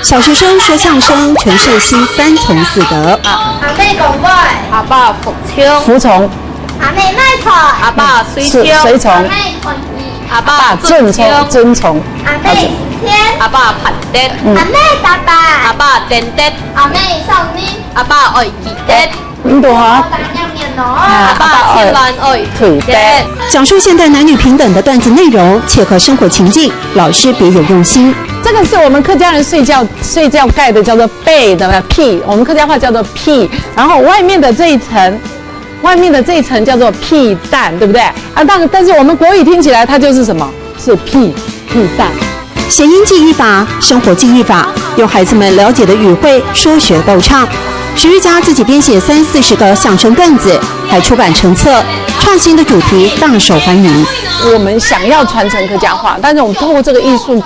小学生说相声全盛新3从4德。阿妹讲话，阿爸服从，服从。阿妹卖菜，阿爸随从，阿妹同意，阿爸遵从。阿妹天，阿爸拍得，阿妹爸爸，阿爸等得，阿妹上呢，阿爸爱记得，你懂啊？打样面哦，阿爸千万爱腿得。讲述现代男女平等的段子内容，切合生活情境，老师别有用心。这个是我们客家人睡觉盖的，叫做被的屁，我们客家话叫做屁。然后外面的这一层叫做屁蛋，对不对？啊，但是我们国语听起来它就是什么？是屁蛋。谐音记忆法、生活记忆法，用孩子们了解的语汇说学逗唱。徐玉佳自己编写30-40个相声段子，还出版成册，创新的主题大受欢迎。我们想要传承客家话，但是我们通过这个艺术，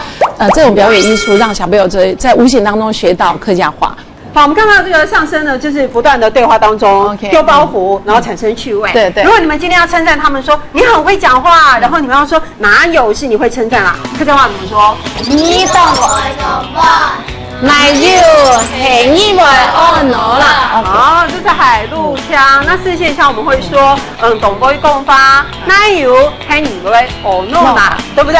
这种表演艺术，让小朋友在无形当中学到客家话。好，我们看到这个相声呢，就是不断的对话当中丢包袱，然后产生趣味。对对。如果你们今天要称赞他们说你很会讲话，然后你们要说哪有是你会称赞啦？客家话怎么说？你懂我，那就很意外哦喏啦。哦，这是海陆腔。那四线腔我们会说，懂不会共发，哪有很意外哦喏啦，对不对？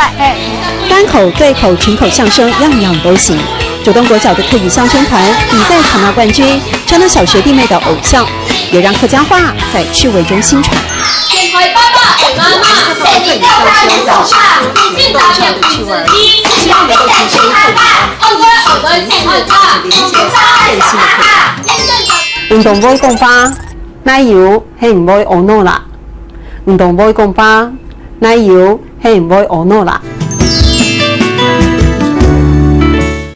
单口、对口、群口相声，样样都行。九东国小的客语相声团比赛抢拿冠军，成了小学弟妹的偶像，也让客家话在趣味中兴传。点回爸爸、妈妈，点你的大人手帕，进导演品质低，希望能够提升害怕，耳朵健康，连接内心的客家。唔同會講法，奶油係唔會惡怒啦。唔同會講法，奶油係唔會惡怒啦。